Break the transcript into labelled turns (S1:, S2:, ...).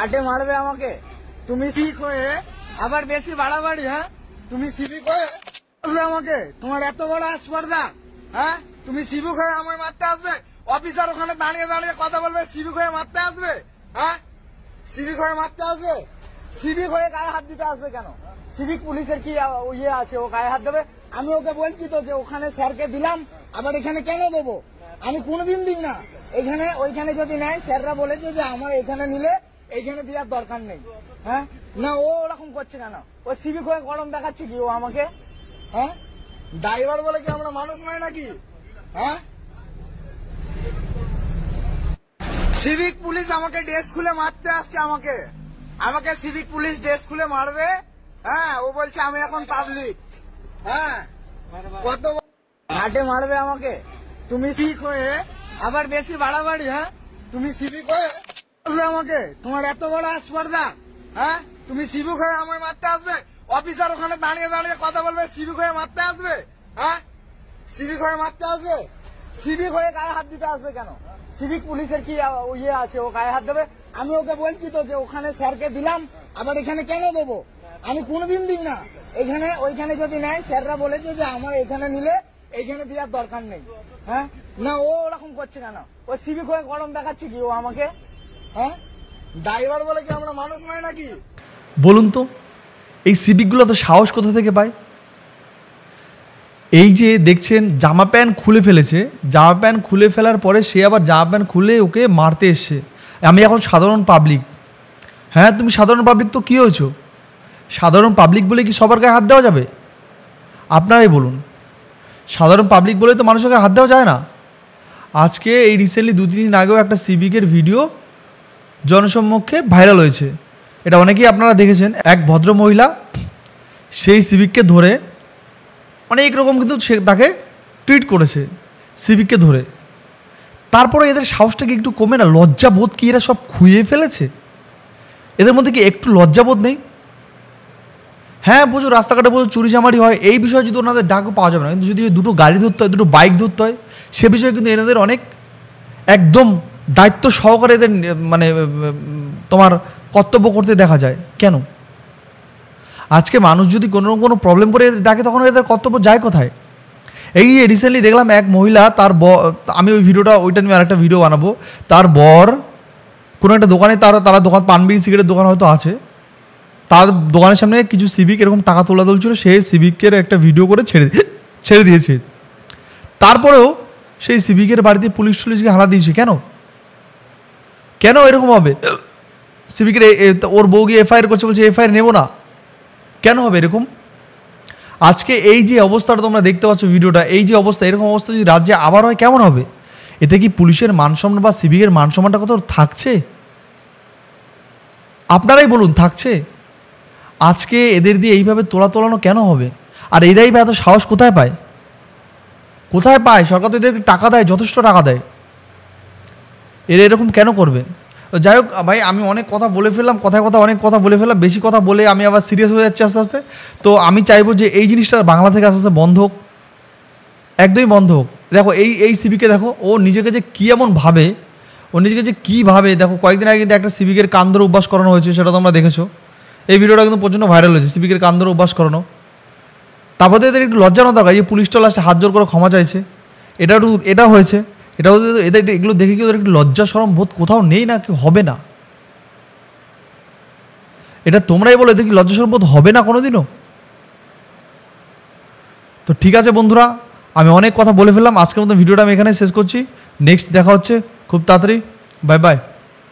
S1: ঘাটে মারবে আমাকে। তুমি সিভিক হয়ে আবার বেশি বাড়াবাড়ি, হ্যাঁ তুমি সিভিক হয়ে আসবে আমাকে, তোমার এত বড় স্পর্ধা, হ্যাঁ তুমি সিভিক হয়ে আমায় মারতে আসবে? অফিসার ওখানে দাঁড়িয়ে দাঁড়িয়ে কথা বলবে, সিভিক হয়ে মারতে আসবে? হ্যাঁ সিভিক হয়ে মারতে আসবে? সিভিক হয়ে গায়ে হাত দিতে আসবে কেন? সিভিক পুলিশের কি ইয়ে আছে ও গায়ে হাত দেবে? আমি ওকে বলছি তো যে ওখানে স্যারকে দিলাম, আবার এখানে কেন দেবো? আমি কোনোদিন দিই না। এখানে ওইখানে যদি নেয়, স্যাররা বলেছে যে আমার এখানে নিলে এইখানে দেওয়ার দরকার নেই। হ্যাঁ না, ও ওরকম করছে কেন? ও সিভিক হয়ে গরম দেখাচ্ছে কি ও আমাকে? হ্যাঁ ড্রাইভার বলে কি আমরা মানুষ নয় নাকি? হ্যাঁ সিভিক পুলিশ আমাকে ড্রেস খুলে মারতে আসছে, আমাকে সিভিক পুলিশ ড্রেস খুলে মারবে। হ্যাঁ ও বলছে আমি এখন পাবলিক। হ্যাঁ কত ঘাটে মারবে আমাকে? তুমি সিভিক হয়ে আবার বেশি বাড়াবাড়ি, হ্যাঁ তুমি সিভিক হয়ে আসবে আমাকে, তোমার এত বড় স্পর্ধা, হ্যাঁ তুমি সিভিক হয়ে আমায় মারতে আসবে? অফিসার ওখানে দাঁড়িয়ে দাঁড়িয়ে কথা বলবে, সিভিক হয়ে মারতে আসবে? হ্যাঁ সিভিক হয়ে মারতে আসবে? সিভিক হয়ে গায়ে হাত দিতে আসবে কেন? সিভিক পুলিশের কি ইয়ে আছে ও গায়ে হাত দেবে? আমি ওকে বলছি তো যে ওখানে স্যারকে দিলাম, আবার এখানে কেন দেবো? আমি কোনোদিন দিই না। এখানে ওইখানে যদি নেয়, স্যাররা বলেছে যে আমার এখানে নিলে এইখানে দেওয়ার দরকার নেই। হ্যাঁ না, ও ওরকম করছে কেন? ও সিভিক হয়ে গরম দেখাচ্ছে কি ও আমাকে? হ্যাঁ ড্রাইভার বলে কি আমরা মানুষ নয় নাকি?
S2: বলুন তো, এই সিভিকগুলো তো সাহস কোথা থেকে পায়? এই যে দেখছেন জামা প্যান্ট খুলে ফেলেছে, জামা প্যান্ট খুলে ফেলার পরে সে আবার জামা প্যান্ট খুলে ওকে মারতে এসছে। আমি এখন সাধারণ পাবলিক। হ্যাঁ তুমি সাধারণ পাবলিক তো কী হয়েছো? সাধারণ পাবলিক বলে কি সবার গায়ে হাত দেওয়া যাবে? আপনারাই বলুন। সাধারণ পাবলিক বলে তো মানুষের গায়ে হাত দেওয়া যায় না। আজকে এই রিসেন্টলি 2-3 দিন আগেও একটা সিভিকের ভিডিও জনসম্মুখে ভাইরাল হয়েছে। এটা অনেকেই আপনারা দেখেছেন। এক ভদ্র মহিলা সেই সিভিককে ধরে অনেক রকম কিন্তু সে তাকে ট্রিট করেছে সিভিককে ধরে। তারপরে এদের সাহসটা কি একটু কমে না? লজ্জাবোধ কি এরা সব খুইয়ে ফেলেছে? এদের মধ্যে কি একটু লজ্জাবোধ নেই? হ্যাঁ প্রচুর রাস্তাঘাটে প্রচুর চুরি চামারি হয়, এই বিষয়ে যদি ওনাদের ডাকও পাওয়া যাবে না, কিন্তু যদি দুটো গাড়ি ধরতে হয়, দুটো বাইক ধরতে হয়, সে বিষয়ে কিন্তু এনাদের অনেক একদম দায়িত্ব সহকারে এদের মানে তোমার কর্তব্য করতে দেখা যায়। কেন? আজকে মানুষ যদি কোনো প্রবলেম করে ডাকে, তখন এদের কর্তব্য যায় কোথায়? এই রিসেন্টলি দেখলাম এক মহিলা, তার আমি ওই ভিডিওটা ওইটা নিয়ে আরেকটা ভিডিও বানাবো। তার বর কোনো একটা দোকানে, তারা দোকান পান বিড়ি সিগারেটের দোকান হয়তো আছে, তার দোকানের সামনে কিছু সিভিক এরকম টাকা তোলা তুলছিল, সেই সিভিকের একটা ভিডিও করে ছেড়ে দিয়েছে। তারপরেও সেই সিভিকের বাড়িতে পুলিশকে হানা দিয়েছে। কেন এরকম হবে? সিভিকের ওর বউ গিয়ে এফআইআর করছে, বলছে এফআইআর নেবো না। কেন হবে এরকম? আজকে এই যে অবস্থাটা তোমরা দেখতে পাচ্ছ ভিডিওটা, এই যে অবস্থা, এরকম অবস্থা যদি রাজ্যে আবার হয় কেমন হবে? এতে কি পুলিশের মানসম্মান বা সিভিকের মানসম্মানটা কত থাকছে? আপনারাই বলুন, থাকছে? আজকে এদের দিয়ে এইভাবে তোলানো কেন হবে? আর এরাই বা এত সাহস কোথায় পায়? সরকার তো এদেরকে টাকা দেয়, যথেষ্ট টাকা দেয়। এরা এরকম কেন করবে? যাই হোক ভাই, আমি অনেক কথা বলে ফেললাম, অনেক কথা বলে ফেললাম। বেশি কথা বলে আমি আবার সিরিয়াস হয়ে যাচ্ছি আস্তে আস্তে। তো আমি চাইবো যে এই জিনিসটা বাংলা থেকে আস্তে আস্তে বন্ধ হোক, একদমই বন্ধ হোক। দেখো এই সিভিকে দেখো, ও নিজেকে যে কী এমন ভাবে, দেখো কয়েকদিন আগে কিন্তু একটা সিভিকের কান ধরে অভ্যাস করানো হয়েছে, সেটা তোমরা দেখেছো। এই ভিডিওটা কিন্তু প্রচণ্ড ভাইরাল হয়েছে, সিভিকের কান ধরে অভ্যাস করানো। তারপরে এদের একটু লজ্জা না দরকার, এই পুলিশটা লাস্টে হাত জোর করে ক্ষমা চাইছে, এটা হয়েছে। এদের এগুলো দেখে কি ওদের একটু লজ্জা শরম বোধ কোথাও নেই না? কি হবে না? এটা তোমরাই বলো, এদের কি লজ্জা শরম বোধ হবে না কোনোদিনও? তো ঠিক আছে বন্ধুরা, আমি অনেক কথা বলে ফেললাম। আজকের মতো ভিডিওটা আমি এখানে শেষ করছি। নেক্সট দেখা হচ্ছে খুব তাড়াতাড়ি। Bye bye.